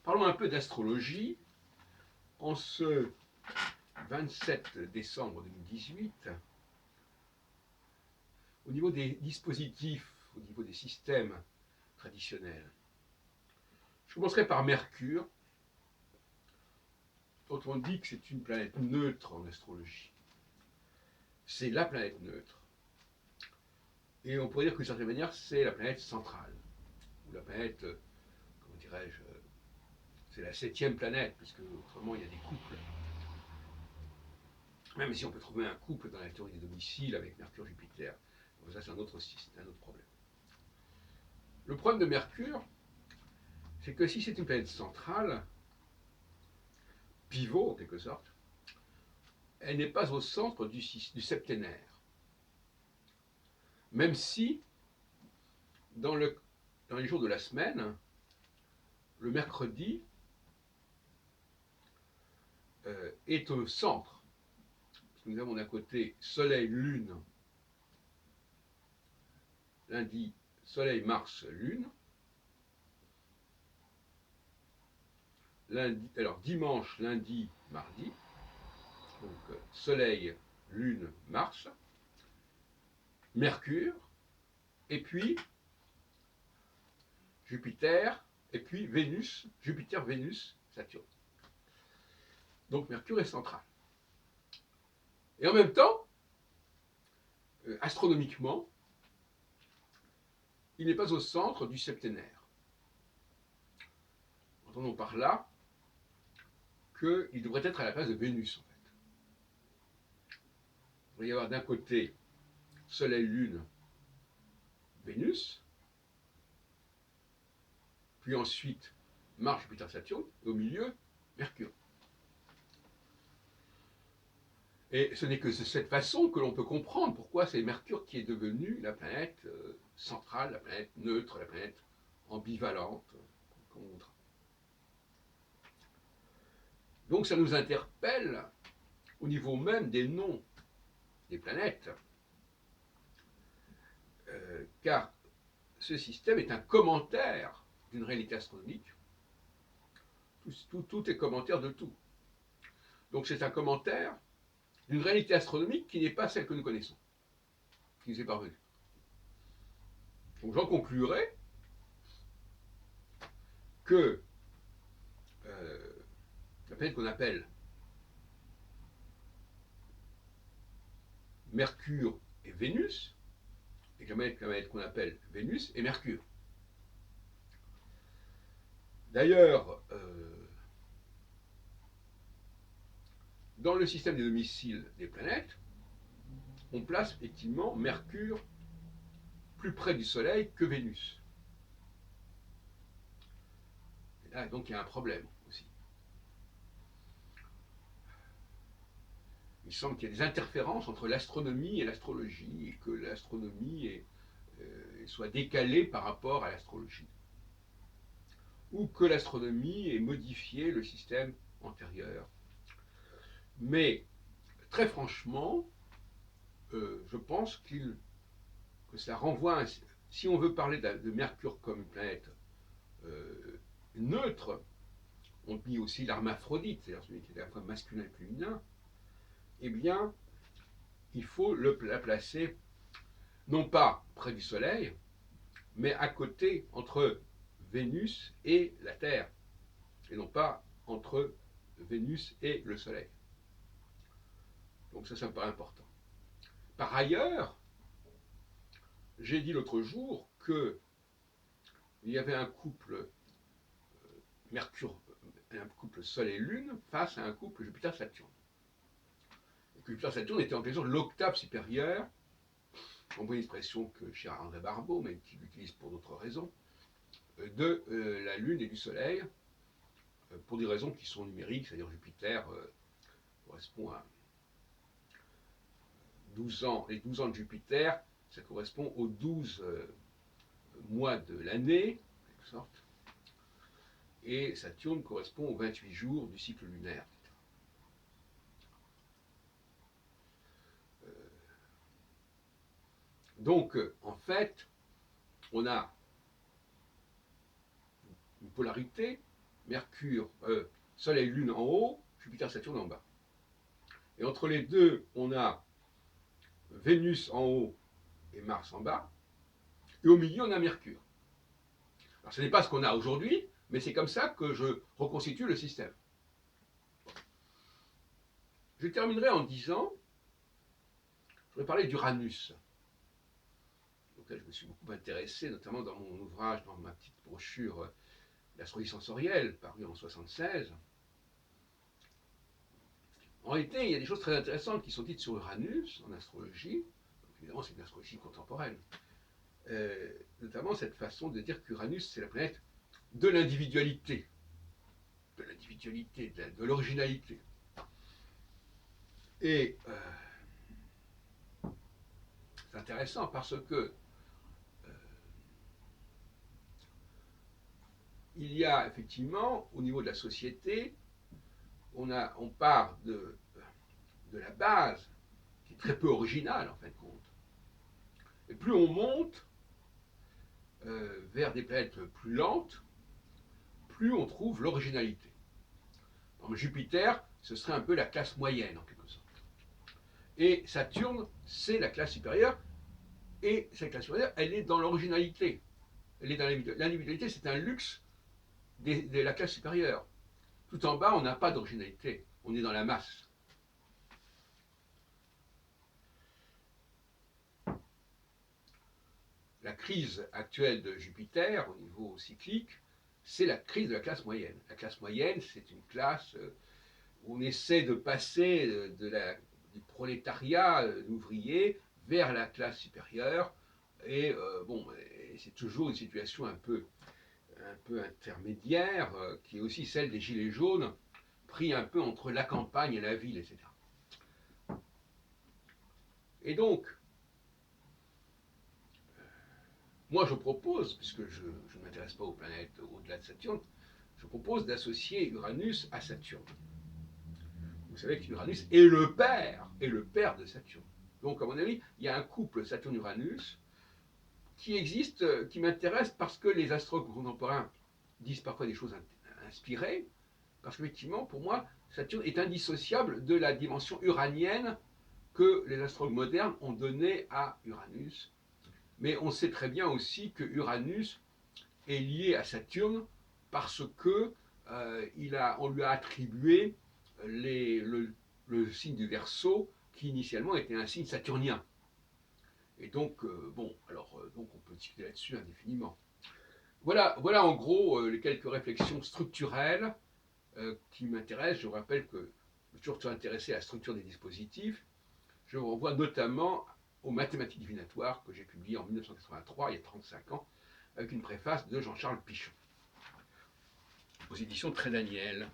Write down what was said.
Parlons un peu d'astrologie. En ce 27 décembre 2018, au niveau des dispositifs, au niveau des systèmes traditionnels, je commencerai par Mercure, dont on dit que c'est une planète neutre en astrologie. C'est la planète neutre. Et on pourrait dire que d'une certaine manière, c'est la planète centrale, ou la planète, comment dirais-je, c'est la 7e planète, puisque autrement il y a des couples. Même si on peut trouver un couple dans la théorie des domiciles avec Mercure-Jupiter. Donc ça, c'est un autre problème. Le problème de Mercure, c'est que si c'est une planète centrale, pivot en quelque sorte, elle n'est pas au centre du septénaire. Même si, dans les jours de la semaine, le mercredi est au centre. Parce que nous avons d'un côté Soleil, Lune, lundi, Soleil, Mars, Lune. Lundi, alors dimanche, lundi, mardi. Donc Soleil, Lune, Mars, Mercure, et puis Jupiter, et puis Vénus, Jupiter, Vénus, Saturne. Donc Mercure est central. Et en même temps, astronomiquement, il n'est pas au centre du septénaire. Entendons par là qu'il devrait être à la place de Vénus, en fait. Il devrait y avoir d'un côté Soleil, Lune, Vénus, puis ensuite Mars, Jupiter, Saturne, et au milieu, Mercure. Et ce n'est que de cette façon que l'on peut comprendre pourquoi c'est Mercure qui est devenu la planète centrale, la planète neutre, la planète ambivalente, comme on voudra. Donc ça nous interpelle au niveau même des noms des planètes, car ce système est un commentaire d'une réalité astronomique. Tout est commentaire de tout. Donc c'est un commentaire d'une réalité astronomique qui n'est pas celle que nous connaissons, qui nous est parvenue. Donc j'en conclurai que la planète qu'on appelle Mercure et Vénus, et la planète qu'on appelle Vénus et Mercure. D'ailleurs, dans le système des domiciles des planètes, on place effectivement Mercure plus près du Soleil que Vénus. Et là, donc, il y a un problème aussi. Il semble qu'il y a des interférences entre l'astronomie et l'astrologie, et que l'astronomie soit décalée par rapport à l'astrologie. Ou que l'astronomie ait modifié le système antérieur. Mais, très franchement, je pense que ça renvoie, si on veut parler de Mercure comme une planète neutre, on dit aussi l'hermaphrodite, c'est-à-dire celui qui est à la fois masculin et féminin, eh bien, il faut la placer non pas près du Soleil, mais à côté, entre Vénus et la Terre, et non pas entre Vénus et le Soleil. Donc ça me paraît important. Par ailleurs, j'ai dit l'autre jour qu'il y avait un couple Mercure, un couple Soleil-Lune face à un couple Jupiter-Saturne. Jupiter-Saturne était en quelque sorte l'octave supérieure, on voit une expression que cher André Barbeau, mais qu'il utilise pour d'autres raisons, de la Lune et du Soleil, pour des raisons qui sont numériques, c'est-à-dire Jupiter correspond à 12 ans. Les 12 ans de Jupiter, ça correspond aux 12 mois de l'année, en quelque sorte, et Saturne correspond aux 28 jours du cycle lunaire. Donc, en fait, on a une polarité, Mercure, Soleil, Lune en haut, Jupiter, Saturne en bas. Et entre les deux, on a Vénus en haut et Mars en bas. Et au milieu, on a Mercure. Alors ce n'est pas ce qu'on a aujourd'hui, mais c'est comme ça que je reconstitue le système. Je terminerai en disant, je voudrais parler d'Uranus, auquel je me suis beaucoup intéressé, notamment dans mon ouvrage, dans ma petite brochure L'astrologie sensorielle, parue en 1976. En réalité, il y a des choses très intéressantes qui sont dites sur Uranus en astrologie. Donc, évidemment, c'est une astrologie contemporaine. Notamment cette façon de dire qu'Uranus, c'est la planète de l'individualité, de l'originalité. Et c'est intéressant parce que il y a effectivement, au niveau de la société, on part de la base, qui est très peu originale en fin de compte. Et plus on monte vers des planètes plus lentes, plus on trouve l'originalité. Jupiter, ce serait un peu la classe moyenne en quelque sorte. Et Saturne, c'est la classe supérieure, et cette classe supérieure, elle est dans l'originalité. Elle est dans l'individualité, c'est un luxe de la classe supérieure. Tout en bas, on n'a pas d'originalité, on est dans la masse. La crise actuelle de Jupiter, au niveau cyclique, c'est la crise de la classe moyenne. La classe moyenne, c'est une classe où on essaie de passer du prolétariat ouvrier vers la classe supérieure. Et c'est toujours une situation un peu intermédiaire, qui est aussi celle des Gilets jaunes, pris un peu entre la campagne et la ville, etc. Et donc, moi je propose, puisque je ne m'intéresse pas aux planètes au-delà de Saturne, je propose d'associer Uranus à Saturne. Vous savez qu'Uranus est le père de Saturne. Donc, à mon avis, il y a un couple Saturne-Uranus qui existe, qui m'intéresse parce que les astrologues contemporains disent parfois des choses inspirées, parce qu'effectivement, pour moi, Saturne est indissociable de la dimension uranienne que les astrologues modernes ont donnée à Uranus. Mais on sait très bien aussi que Uranus est lié à Saturne parce que on lui a attribué le signe du Verseau, qui initialement était un signe saturnien. Et donc, donc on peut discuter là-dessus indéfiniment. Voilà en gros les quelques réflexions structurelles qui m'intéressent. Je vous rappelle que je suis toujours intéressé à la structure des dispositifs. Je vous renvoie notamment aux mathématiques divinatoires que j'ai publié en 1983, il y a 35 ans, avec une préface de Jean-Charles Pichon, aux éditions Très Daniel.